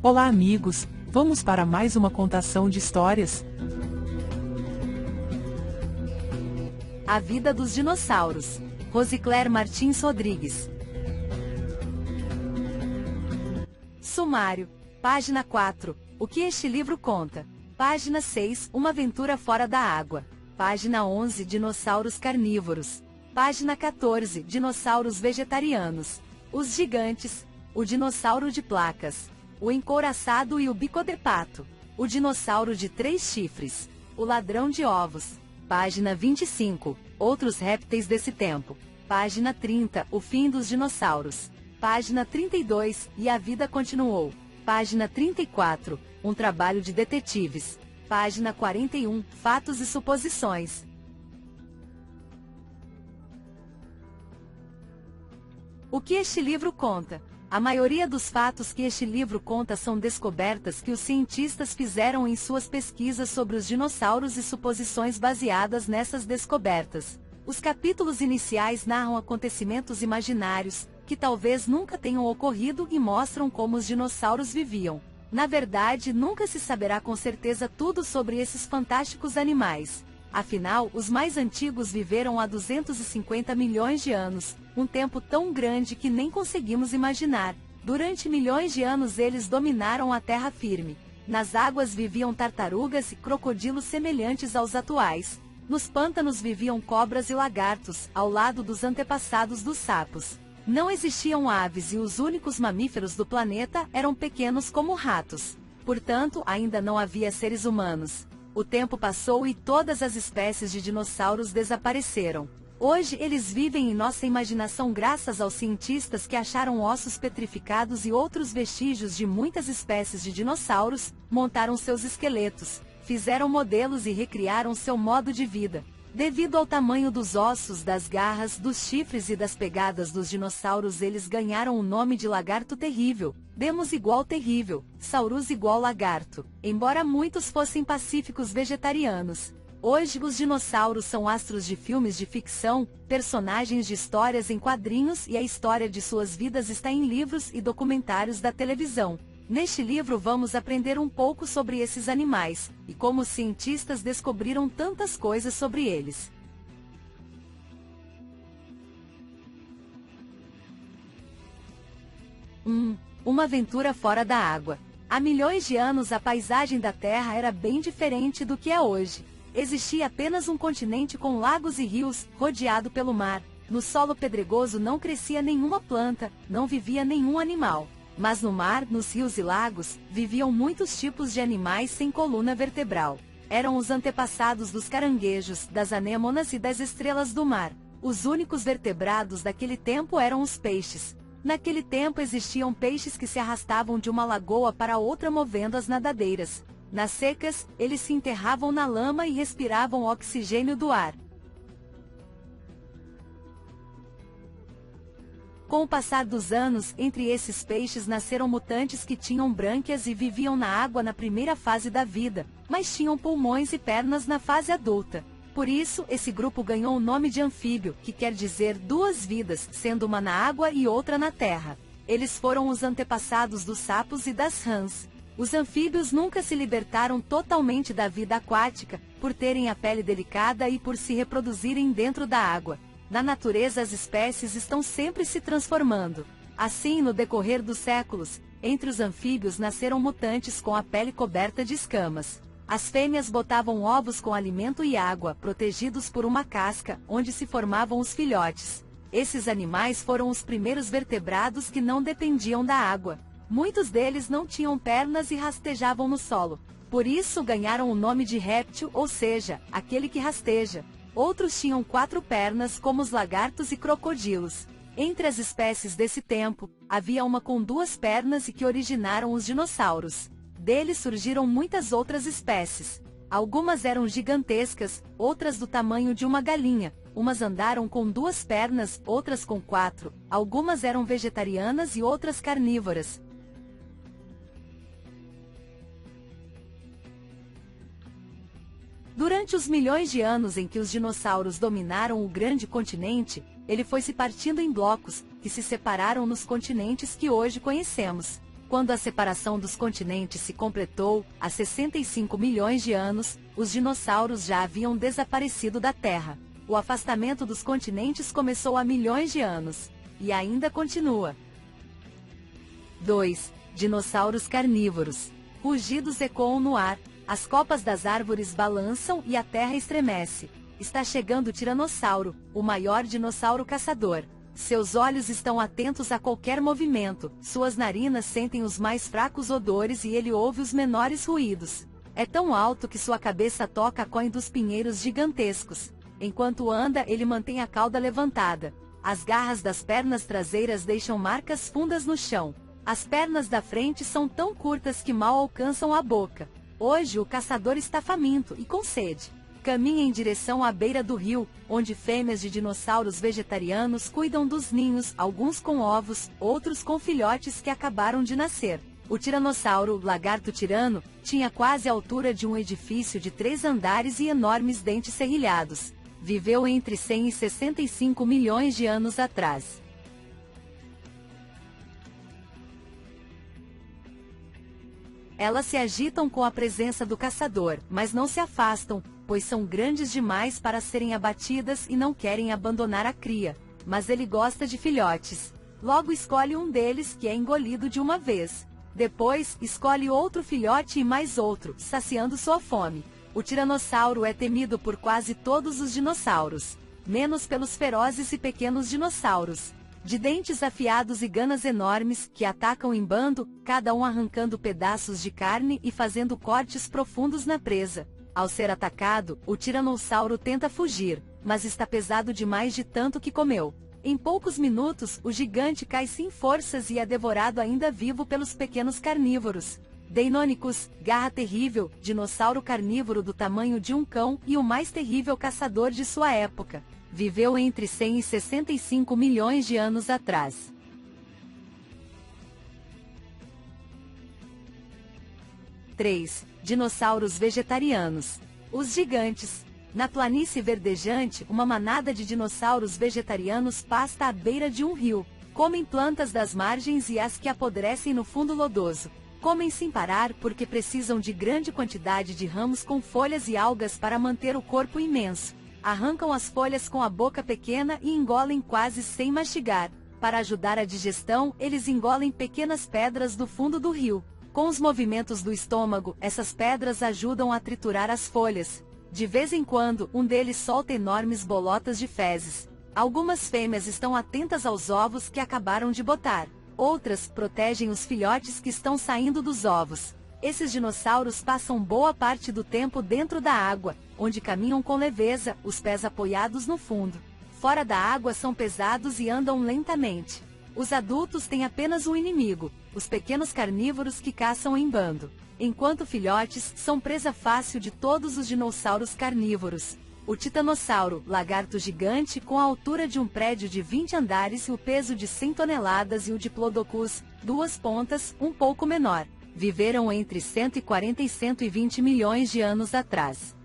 Olá amigos, vamos para mais uma contação de histórias? A vida dos dinossauros. Rosicler Martins Rodrigues. Sumário. Página 4. O que este livro conta? Página 6. Uma aventura fora da água. Página 11. Dinossauros carnívoros. Página 14. Dinossauros vegetarianos. Os gigantes. O dinossauro de placas. O encouraçado e o bicodepato. O dinossauro de 3 chifres. O ladrão de ovos. Página 25. Outros répteis desse tempo. Página 30. O fim dos dinossauros. Página 32. E a vida continuou. Página 34. Um trabalho de detetives. Página 41. Fatos e suposições. O que este livro conta? A maioria dos fatos que este livro conta são descobertas que os cientistas fizeram em suas pesquisas sobre os dinossauros e suposições baseadas nessas descobertas. Os capítulos iniciais narram acontecimentos imaginários, que talvez nunca tenham ocorrido e mostram como os dinossauros viviam. Na verdade, nunca se saberá com certeza tudo sobre esses fantásticos animais. Afinal, os mais antigos viveram há 250 milhões de anos, um tempo tão grande que nem conseguimos imaginar. Durante milhões de anos eles dominaram a terra firme. Nas águas viviam tartarugas e crocodilos semelhantes aos atuais. Nos pântanos viviam cobras e lagartos, ao lado dos antepassados dos sapos. Não existiam aves e os únicos mamíferos do planeta eram pequenos como ratos. Portanto, ainda não havia seres humanos. O tempo passou e todas as espécies de dinossauros desapareceram. Hoje eles vivem em nossa imaginação graças aos cientistas que acharam ossos petrificados e outros vestígios de muitas espécies de dinossauros, montaram seus esqueletos, fizeram modelos e recriaram seu modo de vida. Devido ao tamanho dos ossos, das garras, dos chifres e das pegadas dos dinossauros, eles ganharam o nome de lagarto terrível, Demos igual terrível, Saurus igual lagarto, embora muitos fossem pacíficos vegetarianos. Hoje os dinossauros são astros de filmes de ficção, personagens de histórias em quadrinhos e a história de suas vidas está em livros e documentários da televisão. Neste livro vamos aprender um pouco sobre esses animais, e como os cientistas descobriram tantas coisas sobre eles. Uma aventura fora da água. Há milhões de anos a paisagem da Terra era bem diferente do que é hoje. Existia apenas um continente com lagos e rios, rodeado pelo mar. No solo pedregoso não crescia nenhuma planta, não vivia nenhum animal. Mas no mar, nos rios e lagos, viviam muitos tipos de animais sem coluna vertebral. Eram os antepassados dos caranguejos, das anêmonas e das estrelas do mar. Os únicos vertebrados daquele tempo eram os peixes. Naquele tempo existiam peixes que se arrastavam de uma lagoa para outra movendo as nadadeiras. Nas secas, eles se enterravam na lama e respiravam o oxigênio do ar. Com o passar dos anos, entre esses peixes nasceram mutantes que tinham brânquias e viviam na água na primeira fase da vida, mas tinham pulmões e pernas na fase adulta. Por isso, esse grupo ganhou o nome de anfíbio, que quer dizer duas vidas, sendo uma na água e outra na terra. Eles foram os antepassados dos sapos e das rãs. Os anfíbios nunca se libertaram totalmente da vida aquática, por terem a pele delicada e por se reproduzirem dentro da água. Na natureza as espécies estão sempre se transformando. Assim, no decorrer dos séculos, entre os anfíbios nasceram mutantes com a pele coberta de escamas. As fêmeas botavam ovos com alimento e água, protegidos por uma casca, onde se formavam os filhotes. Esses animais foram os primeiros vertebrados que não dependiam da água. Muitos deles não tinham pernas e rastejavam no solo. Por isso ganharam o nome de réptil, ou seja, aquele que rasteja. Outros tinham 4 pernas, como os lagartos e crocodilos. Entre as espécies desse tempo, havia uma com 2 pernas e que originaram os dinossauros. Deles surgiram muitas outras espécies. Algumas eram gigantescas, outras do tamanho de uma galinha. Umas andaram com 2 pernas, outras com 4. Algumas eram vegetarianas e outras carnívoras. Durante os milhões de anos em que os dinossauros dominaram o grande continente, ele foi se partindo em blocos, que se separaram nos continentes que hoje conhecemos. Quando a separação dos continentes se completou, há 65 milhões de anos, os dinossauros já haviam desaparecido da Terra. O afastamento dos continentes começou há milhões de anos, e ainda continua. 2. Dinossauros carnívoros. Rugidos ecoam no ar, as copas das árvores balançam e a terra estremece. Está chegando o tiranossauro, o maior dinossauro caçador. Seus olhos estão atentos a qualquer movimento, suas narinas sentem os mais fracos odores e ele ouve os menores ruídos. É tão alto que sua cabeça toca a coin dos pinheiros gigantescos. Enquanto anda, ele mantém a cauda levantada. As garras das pernas traseiras deixam marcas fundas no chão. As pernas da frente são tão curtas que mal alcançam a boca. Hoje o caçador está faminto e com sede. Caminha em direção à beira do rio, onde fêmeas de dinossauros vegetarianos cuidam dos ninhos, alguns com ovos, outros com filhotes que acabaram de nascer. O tiranossauro, lagarto tirano, tinha quase a altura de um edifício de 3 andares e enormes dentes serrilhados. Viveu entre 100 e 65 milhões de anos atrás. Elas se agitam com a presença do caçador, mas não se afastam, pois são grandes demais para serem abatidas e não querem abandonar a cria. Mas ele gosta de filhotes. Logo escolhe um deles que é engolido de uma vez. Depois, escolhe outro filhote e mais outro, saciando sua fome. O tiranossauro é temido por quase todos os dinossauros, menos pelos ferozes e pequenos dinossauros, de dentes afiados e ganas enormes, que atacam em bando, cada um arrancando pedaços de carne e fazendo cortes profundos na presa. Ao ser atacado, o tiranossauro tenta fugir, mas está pesado demais de tanto que comeu. Em poucos minutos, o gigante cai sem forças e é devorado ainda vivo pelos pequenos carnívoros. Deinonychus, garra terrível, dinossauro carnívoro do tamanho de um cão e o mais terrível caçador de sua época. Viveu entre 100 e 65 milhões de anos atrás. Dinossauros vegetarianos. Os gigantes. Na planície verdejante, uma manada de dinossauros vegetarianos pasta à beira de um rio. Comem plantas das margens e as que apodrecem no fundo lodoso. Comem sem parar porque precisam de grande quantidade de ramos com folhas e algas para manter o corpo imenso. Arrancam as folhas com a boca pequena e engolem quase sem mastigar. Para ajudar a digestão, eles engolem pequenas pedras do fundo do rio. Com os movimentos do estômago, essas pedras ajudam a triturar as folhas. De vez em quando, um deles solta enormes bolotas de fezes. Algumas fêmeas estão atentas aos ovos que acabaram de botar. Outras protegem os filhotes que estão saindo dos ovos. Esses dinossauros passam boa parte do tempo dentro da água, onde caminham com leveza, os pés apoiados no fundo. Fora da água são pesados e andam lentamente. Os adultos têm apenas um inimigo, os pequenos carnívoros que caçam em bando. Enquanto filhotes são presa fácil de todos os dinossauros carnívoros. O titanossauro, lagarto gigante com a altura de um prédio de 20 andares e o peso de 100 toneladas e o diplodocus, 2 pontas, um pouco menor. Viveram entre 140 e 120 milhões de anos atrás.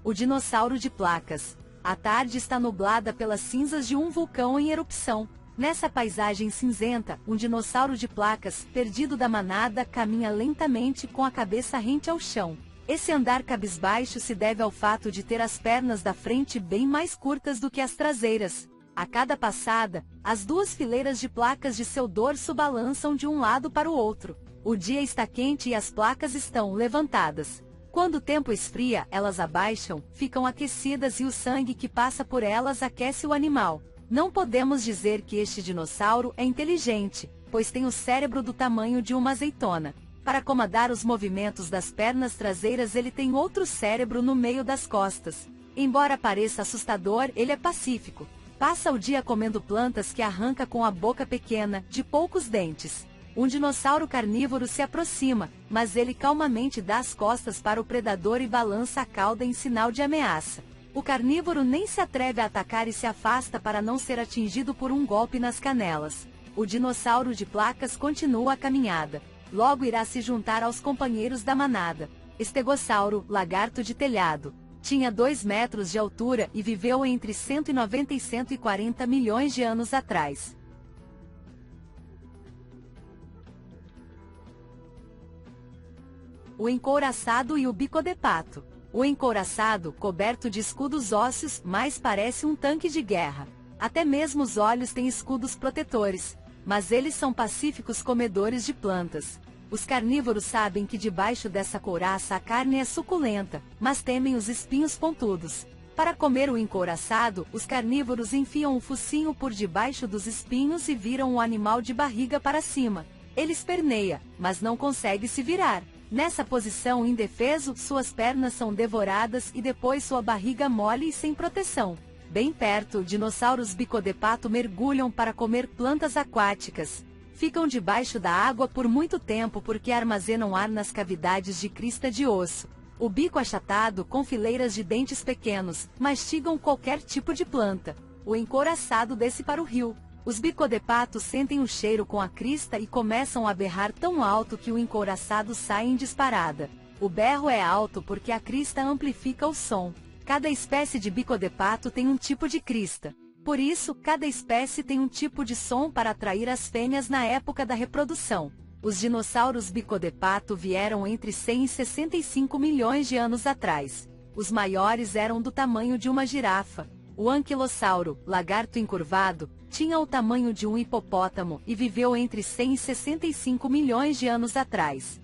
O dinossauro de placas. A tarde está nublada pelas cinzas de um vulcão em erupção. Nessa paisagem cinzenta, um dinossauro de placas, perdido da manada, caminha lentamente com a cabeça rente ao chão. Esse andar cabisbaixo se deve ao fato de ter as pernas da frente bem mais curtas do que as traseiras. A cada passada, as 2 fileiras de placas de seu dorso balançam de um lado para o outro. O dia está quente e as placas estão levantadas. Quando o tempo esfria, elas abaixam, ficam aquecidas e o sangue que passa por elas aquece o animal. Não podemos dizer que este dinossauro é inteligente, pois tem o cérebro do tamanho de uma azeitona. Para comandar os movimentos das pernas traseiras, ele tem outro cérebro no meio das costas. Embora pareça assustador, ele é pacífico. Passa o dia comendo plantas que arranca com a boca pequena, de poucos dentes. Um dinossauro carnívoro se aproxima, mas ele calmamente dá as costas para o predador e balança a cauda em sinal de ameaça. O carnívoro nem se atreve a atacar e se afasta para não ser atingido por um golpe nas canelas. O dinossauro de placas continua a caminhada. Logo irá se juntar aos companheiros da manada. Estegossauro, lagarto de telhado. Tinha 2 metros de altura e viveu entre 190 e 140 milhões de anos atrás. O encouraçado e o bicodepato. O encouraçado, coberto de escudos ósseos, mais parece um tanque de guerra. Até mesmo os olhos têm escudos protetores, mas eles são pacíficos comedores de plantas. Os carnívoros sabem que debaixo dessa couraça a carne é suculenta, mas temem os espinhos pontudos. Para comer o encouraçado, os carnívoros enfiam o focinho por debaixo dos espinhos e viram o animal de barriga para cima. Ele esperneia, mas não consegue se virar. Nessa posição indefeso, suas pernas são devoradas e depois sua barriga mole e sem proteção. Bem perto, dinossauros bicodepato mergulham para comer plantas aquáticas. Ficam debaixo da água por muito tempo porque armazenam ar nas cavidades de crista de osso. O bico achatado, com fileiras de dentes pequenos, mastigam qualquer tipo de planta. O encouraçado desce para o rio. Os bicodepatos sentem o cheiro com a crista e começam a berrar tão alto que o encouraçado sai em disparada. O berro é alto porque a crista amplifica o som. Cada espécie de bicodepato tem um tipo de crista. Por isso, cada espécie tem um tipo de som para atrair as fêmeas na época da reprodução. Os dinossauros bicodepato vieram entre 100 e 65 milhões de anos atrás. Os maiores eram do tamanho de uma girafa. O anquilossauro, lagarto encurvado, tinha o tamanho de um hipopótamo e viveu entre 100 e 65 milhões de anos atrás.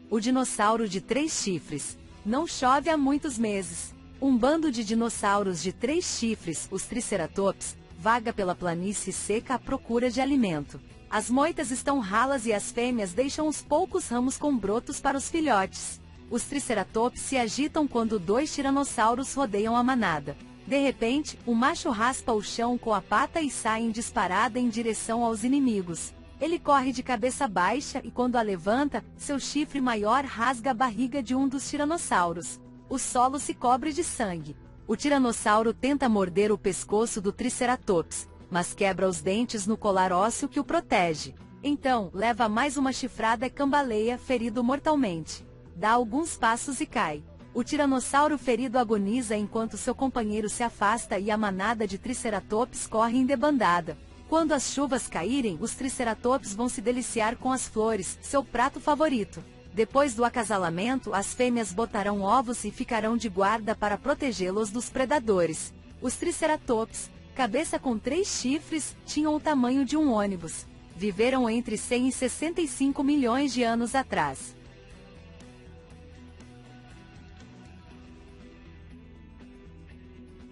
O dinossauro de 3 chifres. Não chove há muitos meses. Um bando de dinossauros de 3 chifres, os Triceratops, vaga pela planície seca à procura de alimento. As moitas estão ralas e as fêmeas deixam os poucos ramos com brotos para os filhotes. Os Triceratops se agitam quando 2 tiranossauros rodeiam a manada. De repente, o macho raspa o chão com a pata e sai em disparada em direção aos inimigos. Ele corre de cabeça baixa e quando a levanta, seu chifre maior rasga a barriga de um dos tiranossauros. O solo se cobre de sangue. O tiranossauro tenta morder o pescoço do Triceratops, mas quebra os dentes no colar ósseo que o protege. Então, leva mais uma chifrada e cambaleia, ferido mortalmente. Dá alguns passos e cai. O tiranossauro ferido agoniza enquanto seu companheiro se afasta e a manada de Triceratops corre em debandada. Quando as chuvas caírem, os Triceratops vão se deliciar com as flores, seu prato favorito. Depois do acasalamento, as fêmeas botarão ovos e ficarão de guarda para protegê-los dos predadores. Os Triceratops, cabeça com 3 chifres, tinham o tamanho de um ônibus. Viveram entre 100 e 65 milhões de anos atrás.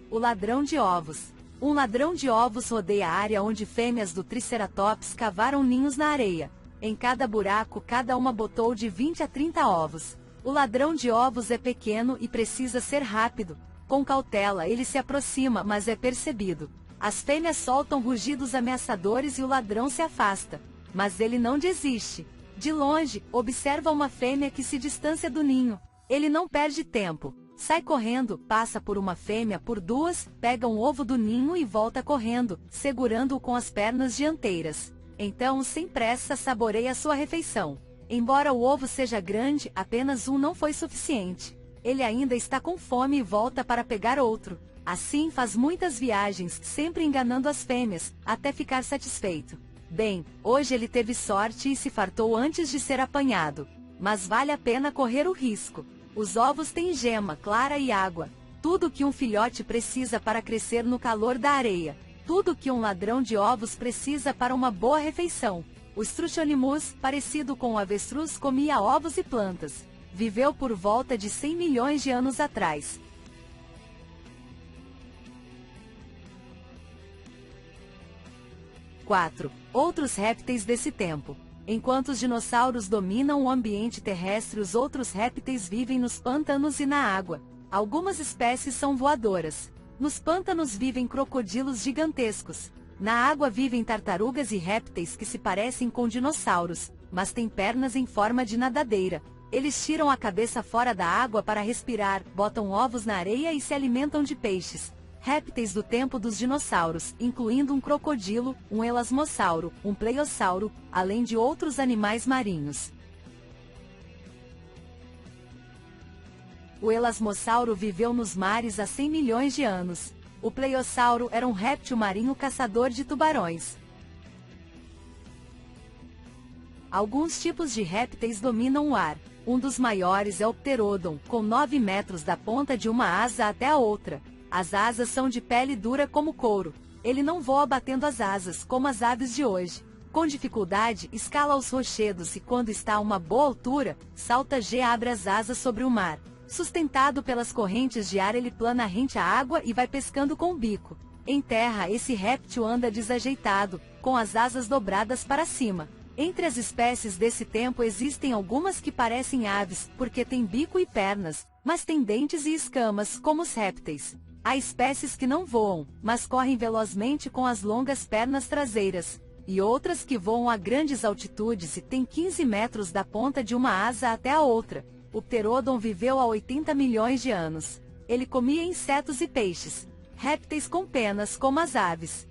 O ladrão de ovos. Um ladrão de ovos rodeia a área onde fêmeas do Triceratops cavaram ninhos na areia. Em cada buraco, cada uma botou de 20 a 30 ovos. O ladrão de ovos é pequeno e precisa ser rápido. Com cautela, ele se aproxima, mas é percebido. As fêmeas soltam rugidos ameaçadores e o ladrão se afasta. Mas ele não desiste. De longe, observa uma fêmea que se distancia do ninho. Ele não perde tempo. Sai correndo, passa por uma fêmea, por 2, pega um ovo do ninho e volta correndo, segurando-o com as pernas dianteiras. Então, sem pressa, saboreia sua refeição. Embora o ovo seja grande, apenas um não foi suficiente. Ele ainda está com fome e volta para pegar outro. Assim faz muitas viagens, sempre enganando as fêmeas, até ficar satisfeito. Bem, hoje ele teve sorte e se fartou antes de ser apanhado. Mas vale a pena correr o risco. Os ovos têm gema, clara e água. Tudo que um filhote precisa para crescer no calor da areia. Tudo que um ladrão de ovos precisa para uma boa refeição. O Struthonimus, parecido com o avestruz, comia ovos e plantas. Viveu por volta de 100 milhões de anos atrás. Outros répteis desse tempo. Enquanto os dinossauros dominam o ambiente terrestre, os outros répteis vivem nos pântanos e na água. Algumas espécies são voadoras. Nos pântanos vivem crocodilos gigantescos. Na água vivem tartarugas e répteis que se parecem com dinossauros, mas têm pernas em forma de nadadeira. Eles tiram a cabeça fora da água para respirar, botam ovos na areia e se alimentam de peixes. Répteis do tempo dos dinossauros, incluindo um crocodilo, um elasmossauro, um pleiosauro, além de outros animais marinhos. O elasmossauro viveu nos mares há 100 milhões de anos. O pleiosauro era um réptil marinho caçador de tubarões. Alguns tipos de répteis dominam o ar. Um dos maiores é o pterodon, com 9 metros da ponta de uma asa até a outra. As asas são de pele dura como couro. Ele não voa batendo as asas, como as aves de hoje. Com dificuldade, escala os rochedos e quando está a uma boa altura, salta e abre as asas sobre o mar. Sustentado pelas correntes de ar, ele plana rente à água e vai pescando com o bico. Em terra, esse réptil anda desajeitado, com as asas dobradas para cima. Entre as espécies desse tempo existem algumas que parecem aves, porque têm bico e pernas, mas têm dentes e escamas, como os répteis. Há espécies que não voam, mas correm velozmente com as longas pernas traseiras, e outras que voam a grandes altitudes e têm 15 metros da ponta de uma asa até a outra. O pterodon viveu há 80 milhões de anos. Ele comia insetos e peixes, répteis com penas como as aves.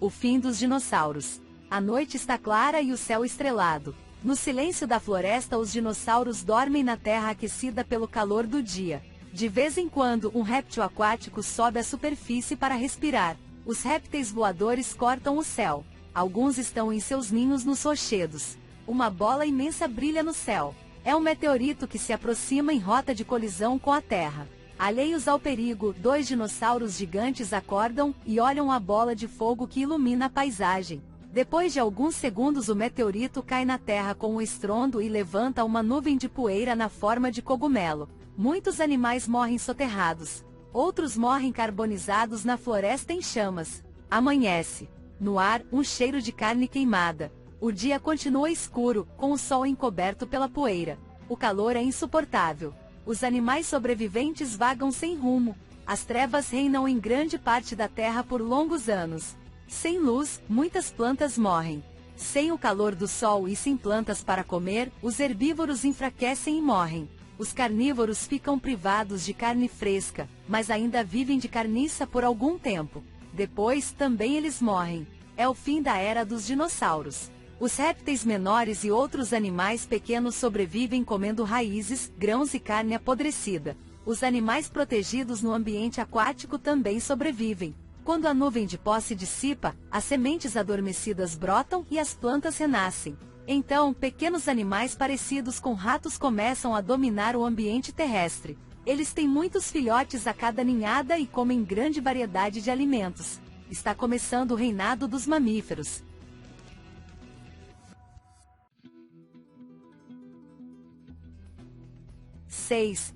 O fim dos dinossauros. A noite está clara e o céu estrelado. No silêncio da floresta, os dinossauros dormem na terra aquecida pelo calor do dia. De vez em quando, um réptil aquático sobe à superfície para respirar. Os répteis voadores cortam o céu. Alguns estão em seus ninhos nos rochedos. Uma bola imensa brilha no céu. É um meteorito que se aproxima em rota de colisão com a Terra. Alheios ao perigo, 2 dinossauros gigantes acordam e olham a bola de fogo que ilumina a paisagem. Depois de alguns segundos, o meteorito cai na Terra com um estrondo e levanta uma nuvem de poeira na forma de cogumelo. Muitos animais morrem soterrados. Outros morrem carbonizados na floresta em chamas. Amanhece. No ar, um cheiro de carne queimada. O dia continua escuro, com o sol encoberto pela poeira. O calor é insuportável. Os animais sobreviventes vagam sem rumo. As trevas reinam em grande parte da terra por longos anos. Sem luz, muitas plantas morrem. Sem o calor do sol e sem plantas para comer, os herbívoros enfraquecem e morrem. Os carnívoros ficam privados de carne fresca, mas ainda vivem de carniça por algum tempo. Depois, também eles morrem. É o fim da era dos dinossauros. Os répteis menores e outros animais pequenos sobrevivem comendo raízes, grãos e carne apodrecida. Os animais protegidos no ambiente aquático também sobrevivem. Quando a nuvem de pó se dissipa, as sementes adormecidas brotam e as plantas renascem. Então, pequenos animais parecidos com ratos começam a dominar o ambiente terrestre. Eles têm muitos filhotes a cada ninhada e comem grande variedade de alimentos. Está começando o reinado dos mamíferos.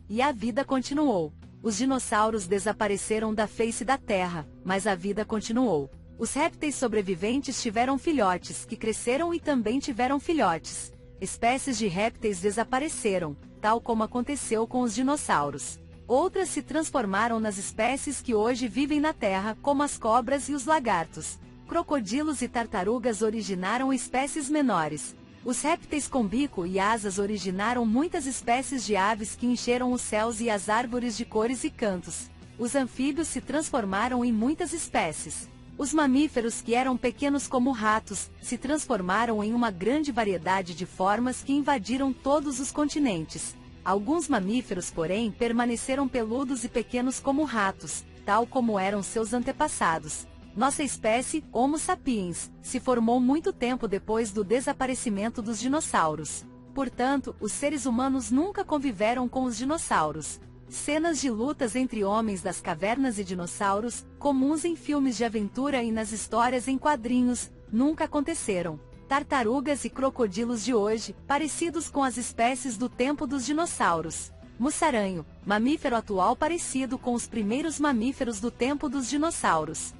E a vida continuou. Os dinossauros desapareceram da face da Terra, mas a vida continuou. Os répteis sobreviventes tiveram filhotes, que cresceram e também tiveram filhotes. Espécies de répteis desapareceram, tal como aconteceu com os dinossauros. Outras se transformaram nas espécies que hoje vivem na Terra, como as cobras e os lagartos. Crocodilos e tartarugas originaram espécies menores. Os répteis com bico e asas originaram muitas espécies de aves que encheram os céus e as árvores de cores e cantos. Os anfíbios se transformaram em muitas espécies. Os mamíferos, que eram pequenos como ratos, se transformaram em uma grande variedade de formas que invadiram todos os continentes. Alguns mamíferos, porém, permaneceram peludos e pequenos como ratos, tal como eram seus antepassados. Nossa espécie, Homo sapiens, se formou muito tempo depois do desaparecimento dos dinossauros. Portanto, os seres humanos nunca conviveram com os dinossauros. Cenas de lutas entre homens das cavernas e dinossauros, comuns em filmes de aventura e nas histórias em quadrinhos, nunca aconteceram. Tartarugas e crocodilos de hoje, parecidos com as espécies do tempo dos dinossauros. Mussaranho, mamífero atual parecido com os primeiros mamíferos do tempo dos dinossauros.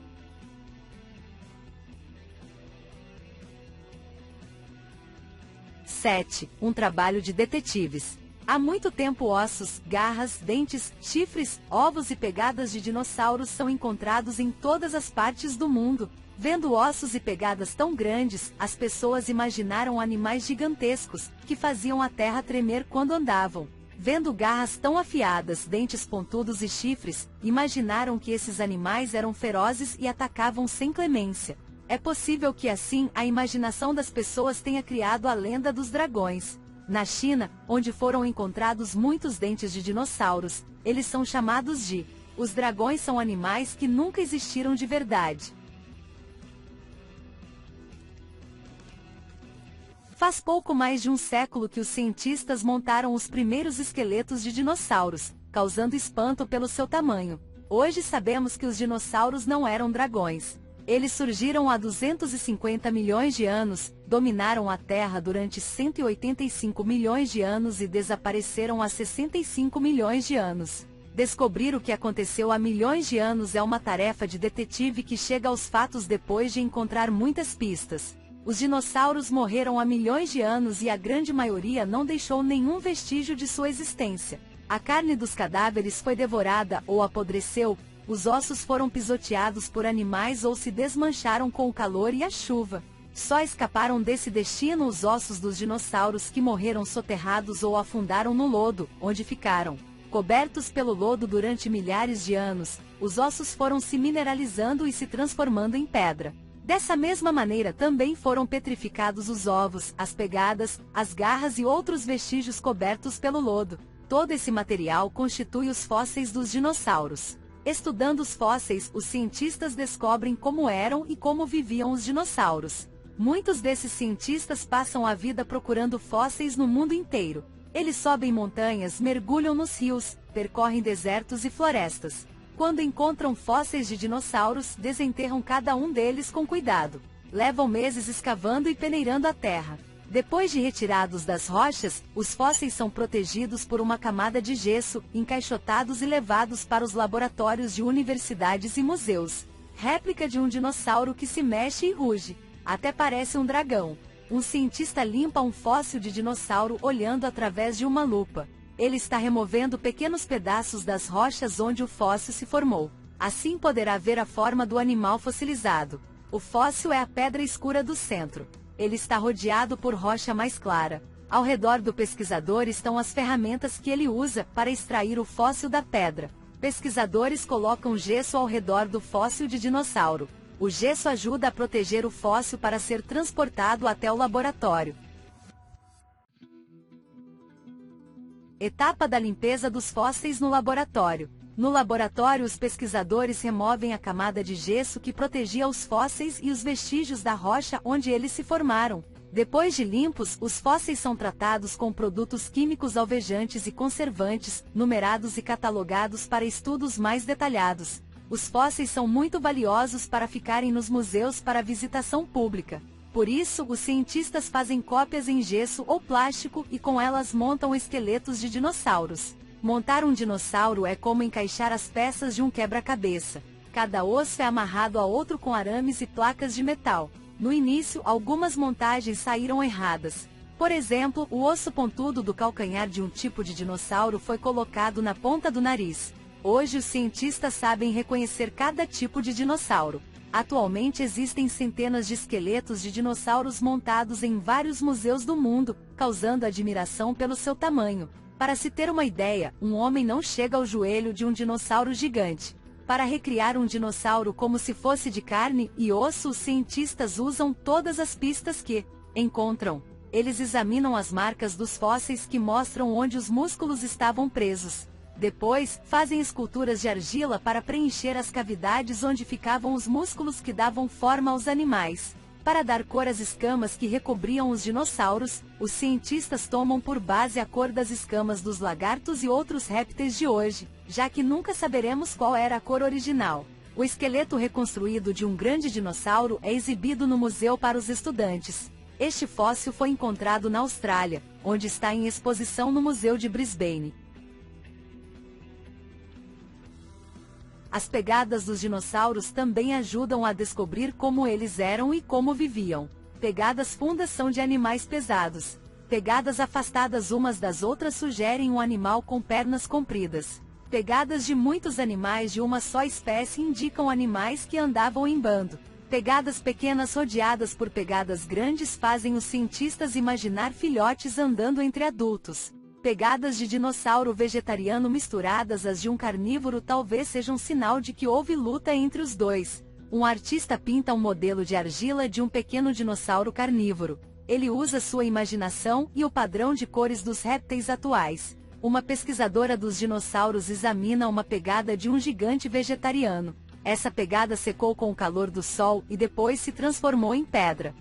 Um trabalho de detetives. Há muito tempo ossos, garras, dentes, chifres, ovos e pegadas de dinossauros são encontrados em todas as partes do mundo. Vendo ossos e pegadas tão grandes, as pessoas imaginaram animais gigantescos, que faziam a terra tremer quando andavam. Vendo garras tão afiadas, dentes pontudos e chifres, imaginaram que esses animais eram ferozes e atacavam sem clemência. É possível que assim a imaginação das pessoas tenha criado a lenda dos dragões. Na China, onde foram encontrados muitos dentes de dinossauros, eles são chamados de... Os dragões são animais que nunca existiram de verdade. Faz pouco mais de um século que os cientistas montaram os primeiros esqueletos de dinossauros, causando espanto pelo seu tamanho. Hoje sabemos que os dinossauros não eram dragões. Eles surgiram há 250 milhões de anos, dominaram a Terra durante 185 milhões de anos e desapareceram há 65 milhões de anos. Descobrir o que aconteceu há milhões de anos é uma tarefa de detetive que chega aos fatos depois de encontrar muitas pistas. Os dinossauros morreram há milhões de anos e a grande maioria não deixou nenhum vestígio de sua existência. A carne dos cadáveres foi devorada ou apodreceu, os ossos foram pisoteados por animais ou se desmancharam com o calor e a chuva. Só escaparam desse destino os ossos dos dinossauros que morreram soterrados ou afundaram no lodo, onde ficaram. Cobertos pelo lodo durante milhares de anos, os ossos foram se mineralizando e se transformando em pedra. Dessa mesma maneira também foram petrificados os ovos, as pegadas, as garras e outros vestígios cobertos pelo lodo. Todo esse material constitui os fósseis dos dinossauros. Estudando os fósseis, os cientistas descobrem como eram e como viviam os dinossauros. Muitos desses cientistas passam a vida procurando fósseis no mundo inteiro. Eles sobem montanhas, mergulham nos rios, percorrem desertos e florestas. Quando encontram fósseis de dinossauros, desenterram cada um deles com cuidado. Levam meses escavando e peneirando a terra. Depois de retirados das rochas, os fósseis são protegidos por uma camada de gesso, encaixotados e levados para os laboratórios de universidades e museus. Réplica de um dinossauro que se mexe e ruge. Até parece um dragão. Um cientista limpa um fóssil de dinossauro olhando através de uma lupa. Ele está removendo pequenos pedaços das rochas onde o fóssil se formou. Assim poderá ver a forma do animal fossilizado. O fóssil é a pedra escura do centro. Ele está rodeado por rocha mais clara. Ao redor do pesquisador estão as ferramentas que ele usa para extrair o fóssil da pedra. Pesquisadores colocam gesso ao redor do fóssil de dinossauro. O gesso ajuda a proteger o fóssil para ser transportado até o laboratório. Etapa da limpeza dos fósseis no laboratório. No laboratório, os pesquisadores removem a camada de gesso que protegia os fósseis e os vestígios da rocha onde eles se formaram. Depois de limpos, os fósseis são tratados com produtos químicos alvejantes e conservantes, numerados e catalogados para estudos mais detalhados. Os fósseis são muito valiosos para ficarem nos museus para visitação pública. Por isso, os cientistas fazem cópias em gesso ou plástico e com elas montam esqueletos de dinossauros. Montar um dinossauro é como encaixar as peças de um quebra-cabeça. Cada osso é amarrado a outro com arames e placas de metal. No início, algumas montagens saíram erradas. Por exemplo, o osso pontudo do calcanhar de um tipo de dinossauro foi colocado na ponta do nariz. Hoje os cientistas sabem reconhecer cada tipo de dinossauro. Atualmente existem centenas de esqueletos de dinossauros montados em vários museus do mundo, causando admiração pelo seu tamanho. Para se ter uma ideia, um homem não chega ao joelho de um dinossauro gigante. Para recriar um dinossauro como se fosse de carne e osso, os cientistas usam todas as pistas que encontram. Eles examinam as marcas dos fósseis que mostram onde os músculos estavam presos. Depois, fazem esculturas de argila para preencher as cavidades onde ficavam os músculos que davam forma aos animais. Para dar cor às escamas que recobriam os dinossauros, os cientistas tomam por base a cor das escamas dos lagartos e outros répteis de hoje, já que nunca saberemos qual era a cor original. O esqueleto reconstruído de um grande dinossauro é exibido no museu para os estudantes. Este fóssil foi encontrado na Austrália, onde está em exposição no Museu de Brisbane. As pegadas dos dinossauros também ajudam a descobrir como eles eram e como viviam. Pegadas fundas são de animais pesados. Pegadas afastadas umas das outras sugerem um animal com pernas compridas. Pegadas de muitos animais de uma só espécie indicam animais que andavam em bando. Pegadas pequenas rodeadas por pegadas grandes fazem os cientistas imaginar filhotes andando entre adultos. Pegadas de dinossauro vegetariano misturadas às de um carnívoro talvez sejam sinal de que houve luta entre os dois. Um artista pinta um modelo de argila de um pequeno dinossauro carnívoro. Ele usa sua imaginação e o padrão de cores dos répteis atuais. Uma pesquisadora dos dinossauros examina uma pegada de um gigante vegetariano. Essa pegada secou com o calor do sol e depois se transformou em pedra.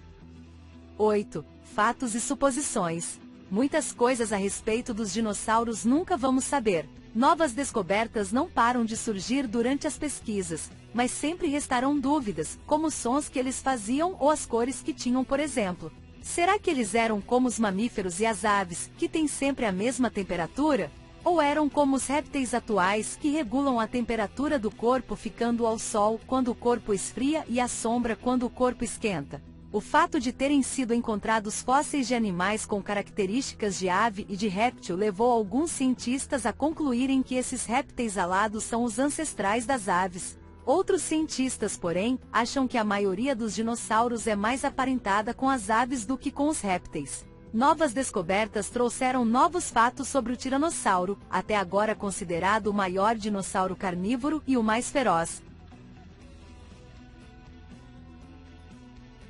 8. Fatos e suposições. Muitas coisas a respeito dos dinossauros nunca vamos saber. Novas descobertas não param de surgir durante as pesquisas, mas sempre restarão dúvidas, como os sons que eles faziam ou as cores que tinham, por exemplo. Será que eles eram como os mamíferos e as aves, que têm sempre a mesma temperatura? Ou eram como os répteis atuais, que regulam a temperatura do corpo ficando ao sol quando o corpo esfria e à sombra quando o corpo esquenta? O fato de terem sido encontrados fósseis de animais com características de ave e de réptil levou alguns cientistas a concluírem que esses répteis alados são os ancestrais das aves. Outros cientistas, porém, acham que a maioria dos dinossauros é mais aparentada com as aves do que com os répteis. Novas descobertas trouxeram novos fatos sobre o tiranossauro, até agora considerado o maior dinossauro carnívoro e o mais feroz.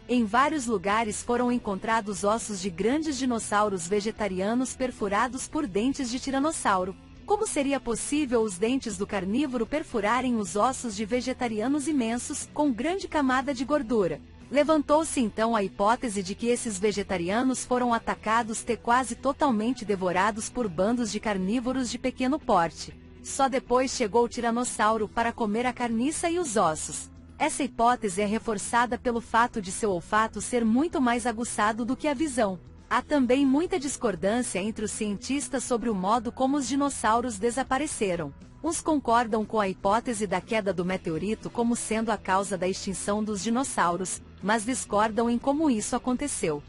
Em vários lugares foram encontrados ossos de grandes dinossauros vegetarianos perfurados por dentes de tiranossauro. Como seria possível os dentes do carnívoro perfurarem os ossos de vegetarianos imensos, com grande camada de gordura? Levantou-se então a hipótese de que esses vegetarianos foram atacados e quase totalmente devorados por bandos de carnívoros de pequeno porte. Só depois chegou o tiranossauro para comer a carniça e os ossos. Essa hipótese é reforçada pelo fato de seu olfato ser muito mais aguçado do que a visão. Há também muita discordância entre os cientistas sobre o modo como os dinossauros desapareceram. Uns concordam com a hipótese da queda do meteorito como sendo a causa da extinção dos dinossauros, mas discordam em como isso aconteceu.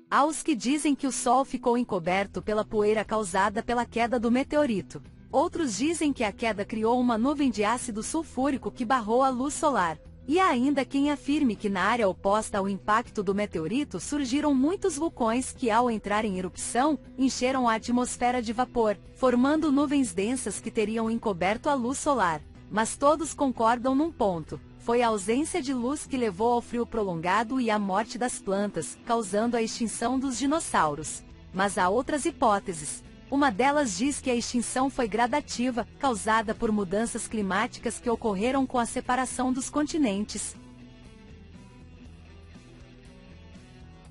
Há os que dizem que o Sol ficou encoberto pela poeira causada pela queda do meteorito. Outros dizem que a queda criou uma nuvem de ácido sulfúrico que barrou a luz solar. E há ainda quem afirme que na área oposta ao impacto do meteorito surgiram muitos vulcões que, ao entrar em erupção, encheram a atmosfera de vapor, formando nuvens densas que teriam encoberto a luz solar. Mas todos concordam num ponto: foi a ausência de luz que levou ao frio prolongado e à morte das plantas, causando a extinção dos dinossauros. Mas há outras hipóteses. Uma delas diz que a extinção foi gradativa, causada por mudanças climáticas que ocorreram com a separação dos continentes.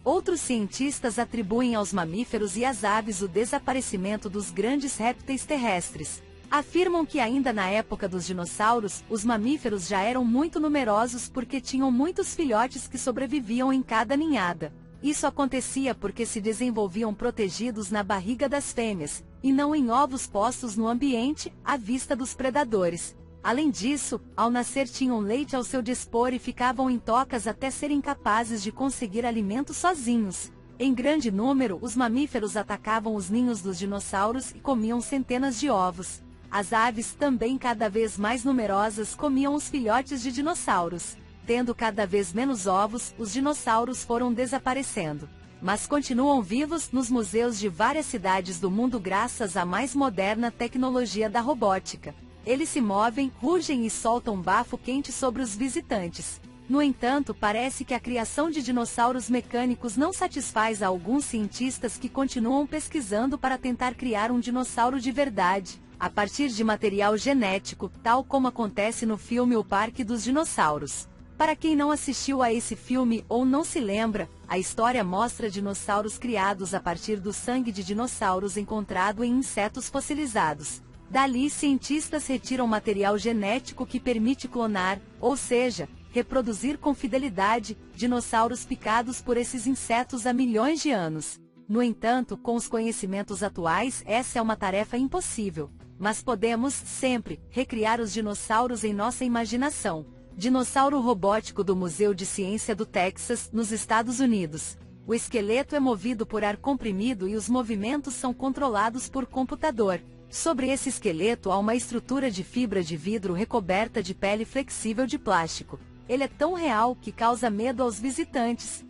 Outros cientistas atribuem aos mamíferos e às aves o desaparecimento dos grandes répteis terrestres. Afirmam que ainda na época dos dinossauros, os mamíferos já eram muito numerosos porque tinham muitos filhotes que sobreviviam em cada ninhada. Isso acontecia porque se desenvolviam protegidos na barriga das fêmeas, e não em ovos postos no ambiente, à vista dos predadores. Além disso, ao nascer tinham leite ao seu dispor e ficavam em tocas até serem capazes de conseguir alimento sozinhos. Em grande número, os mamíferos atacavam os ninhos dos dinossauros e comiam centenas de ovos. As aves, também cada vez mais numerosas, comiam os filhotes de dinossauros. Tendo cada vez menos ovos, os dinossauros foram desaparecendo. Mas continuam vivos nos museus de várias cidades do mundo graças à mais moderna tecnologia da robótica. Eles se movem, rugem e soltam bafo quente sobre os visitantes. No entanto, parece que a criação de dinossauros mecânicos não satisfaz a alguns cientistas que continuam pesquisando para tentar criar um dinossauro de verdade, a partir de material genético, tal como acontece no filme O Parque dos Dinossauros. Para quem não assistiu a esse filme ou não se lembra, a história mostra dinossauros criados a partir do sangue de dinossauros encontrado em insetos fossilizados. Dali, cientistas retiram material genético que permite clonar, ou seja, reproduzir com fidelidade, dinossauros picados por esses insetos há milhões de anos. No entanto, com os conhecimentos atuais, essa é uma tarefa impossível. Mas podemos, sempre, recriar os dinossauros em nossa imaginação. Dinossauro robótico do Museu de Ciência do Texas, nos Estados Unidos. O esqueleto é movido por ar comprimido e os movimentos são controlados por computador. Sobre esse esqueleto há uma estrutura de fibra de vidro recoberta de pele flexível de plástico. Ele é tão real que causa medo aos visitantes.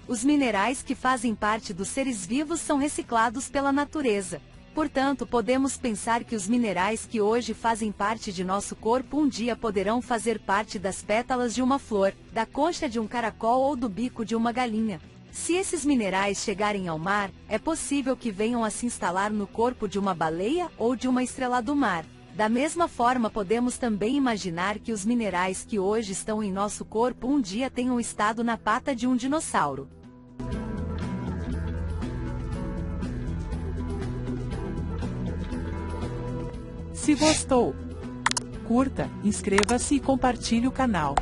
Os minerais que fazem parte dos seres vivos são reciclados pela natureza. Portanto, podemos pensar que os minerais que hoje fazem parte de nosso corpo um dia poderão fazer parte das pétalas de uma flor, da concha de um caracol ou do bico de uma galinha. Se esses minerais chegarem ao mar, é possível que venham a se instalar no corpo de uma baleia ou de uma estrela do mar. Da mesma forma, podemos também imaginar que os minerais que hoje estão em nosso corpo um dia tenham estado na pata de um dinossauro. Se gostou, curta, inscreva-se e compartilhe o canal.